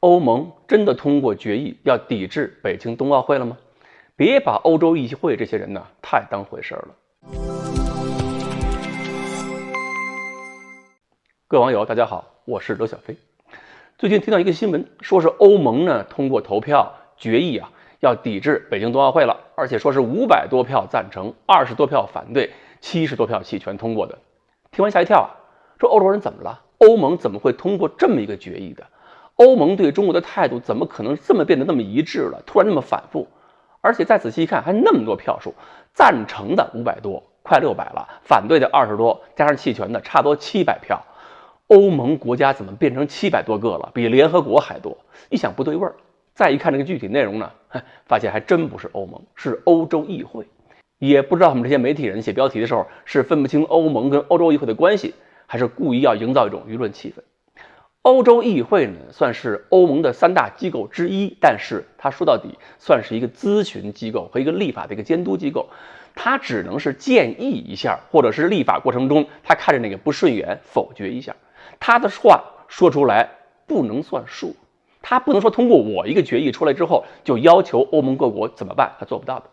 欧盟真的通过决议要抵制北京冬奥会了吗？别把欧洲议会这些人呢太当回事了。各位网友大家好，我是刘小飞。最近听到一个新闻，说是欧盟呢通过投票决议要抵制北京冬奥会了，而且说是500多票赞成，20多票反对，70多票弃权通过的。听完吓一跳说欧洲人怎么了？欧盟怎么会通过这么一个决议的？欧盟对中国的态度怎么可能这么变得那么一致了？突然那么反复，而且再仔细一看还那么多票数，赞成的500多，快600了，反对的20多，加上弃权的差不多700票。欧盟国家怎么变成700多个了？比联合国还多。一想不对味儿，再一看这个具体内容呢，发现还真不是欧盟，是欧洲议会。也不知道我们这些媒体人写标题的时候是分不清欧盟跟欧洲议会的关系，还是故意要营造一种舆论气氛。欧洲议会呢，算是欧盟的3大机构之一，但是它说到底算是一个咨询机构和一个立法的一个监督机构，它只能是建议一下，或者是立法过程中它看着哪个不顺眼否决一下，它的话说出来不能算数，它不能说通过我一个决议出来之后就要求欧盟各国怎么办，它做不到的。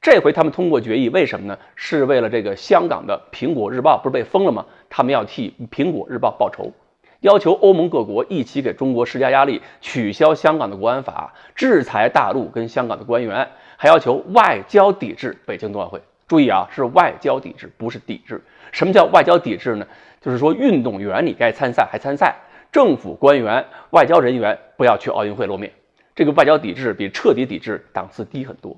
这回他们通过决议，为什么呢？是为了这个香港的苹果日报不是被封了吗？他们要替苹果日报报仇，要求欧盟各国一起给中国施加压力，取消香港的国安法，制裁大陆跟香港的官员，还要求外交抵制北京冬奥会。注意是外交抵制，不是抵制。什么叫外交抵制呢？就是说运动员你该参赛还参赛，政府官员、外交人员不要去奥运会露面。这个外交抵制比彻底抵制档次低很多。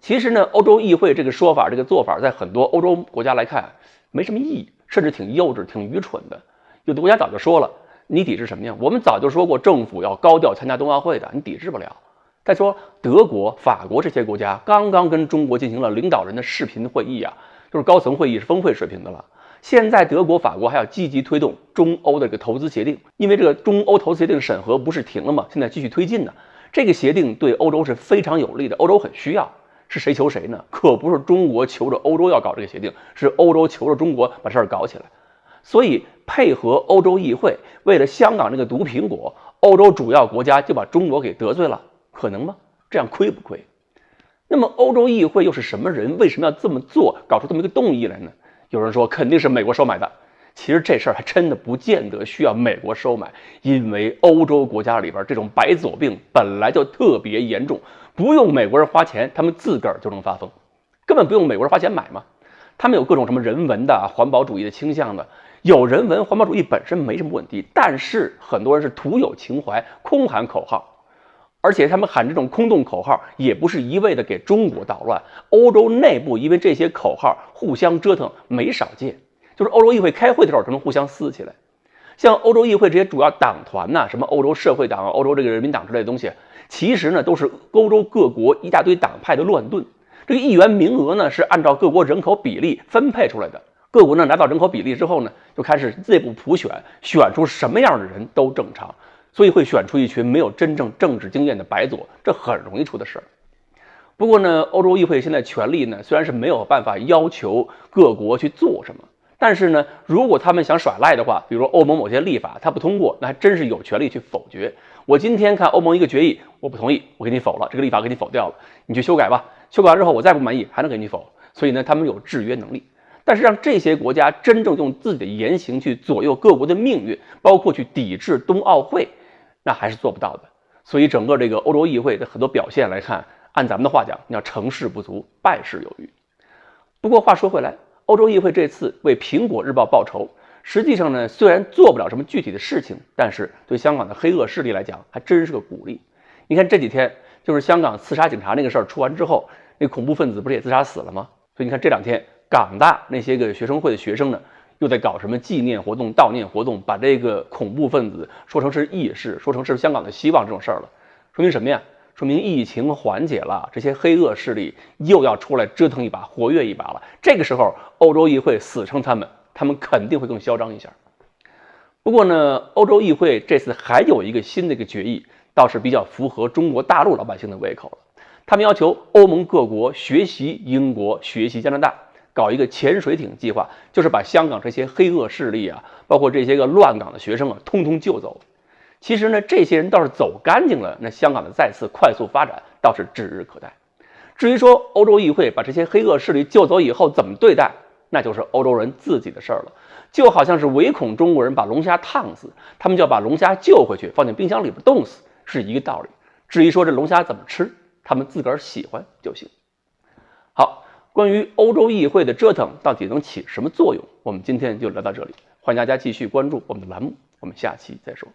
其实呢，欧洲议会这个说法、这个做法，在很多欧洲国家来看没什么意义，甚至挺幼稚、挺愚蠢的。有的国家早就说了，你抵制什么呀？我们早就说过，政府要高调参加冬奥会的，你抵制不了。再说德国、法国这些国家刚刚跟中国进行了领导人的视频会议就是高层会议，是峰会水平的了。现在德国、法国还要积极推动中欧的这个投资协定，因为这个中欧投资协定审核不是停了吗？现在继续推进呢。这个协定对欧洲是非常有利的，欧洲很需要。是谁求谁呢？可不是中国求着欧洲要搞这个协定，是欧洲求着中国把事儿搞起来。所以配合欧洲议会，为了香港这个毒苹果，欧洲主要国家就把中国给得罪了，可能吗？这样亏不亏？那么欧洲议会又是什么人？为什么要这么做，搞出这么一个动议来呢？有人说肯定是美国收买的，其实这事儿还真的不见得需要美国收买，因为欧洲国家里边这种白左病本来就特别严重，不用美国人花钱，他们自个儿就能发疯，根本不用美国人花钱买嘛。他们有各种什么人文的、环保主义的倾向的，有人文环保主义本身没什么问题，但是很多人是徒有情怀，空喊口号，而且他们喊这种空洞口号也不是一味的给中国捣乱，欧洲内部因为这些口号互相折腾没少见，就是欧洲议会开会的时候就能互相撕起来。像欧洲议会这些主要党团什么欧洲社会党、欧洲这个人民党之类的东西，其实呢都是欧洲各国一大堆党派的乱炖。这个议员名额呢是按照各国人口比例分配出来的，各国呢拿到人口比例之后呢，就开始内部普选，选出什么样的人都正常，所以会选出一群没有真正政治经验的白左，这很容易出的事儿。不过呢，欧洲议会现在权力呢虽然是没有办法要求各国去做什么，但是呢，如果他们想耍赖的话，比如说欧盟某些立法他不通过，那还真是有权利去否决。我今天看欧盟一个决议，我不同意，我给你否了，这个立法给你否掉了，你去修改吧，修改完之后我再不满意还能给你否。所以呢，他们有制约能力。但是让这些国家真正用自己的言行去左右各国的命运，包括去抵制冬奥会，那还是做不到的。所以整个这个欧洲议会的很多表现来看，按咱们的话讲，叫成事不足，败事有余。不过话说回来，欧洲议会这次为苹果日报报仇，实际上呢，虽然做不了什么具体的事情，但是对香港的黑恶势力来讲，还真是个鼓励。你看这几天，就是香港刺杀警察那个事儿出完之后，那恐怖分子不是也自杀死了吗？所以你看这2天，港大那些个学生会的学生呢，又在搞什么纪念活动、悼念活动，把这个恐怖分子说成是义士，说成是香港的希望这种事儿了。说明什么呀？说明疫情缓解了，这些黑恶势力又要出来折腾一把，活跃一把了。这个时候，欧洲议会死撑他们肯定会更嚣张一下。不过呢，欧洲议会这次还有一个新的一个决议，倒是比较符合中国大陆老百姓的胃口了。他们要求欧盟各国学习英国、学习加拿大，搞一个潜水艇计划，就是把香港这些黑恶势力包括这些个乱港的学生通通救走。其实呢，这些人倒是走干净了，那香港的再次快速发展倒是指日可待。至于说欧洲议会把这些黑恶势力救走以后怎么对待，那就是欧洲人自己的事儿了。就好像是唯恐中国人把龙虾烫死，他们就要把龙虾救回去，放进冰箱里边冻死，是一个道理。至于说这龙虾怎么吃，他们自个儿喜欢就行。好，关于欧洲议会的折腾到底能起什么作用，我们今天就聊到这里。欢迎大家继续关注我们的栏目，我们下期再说。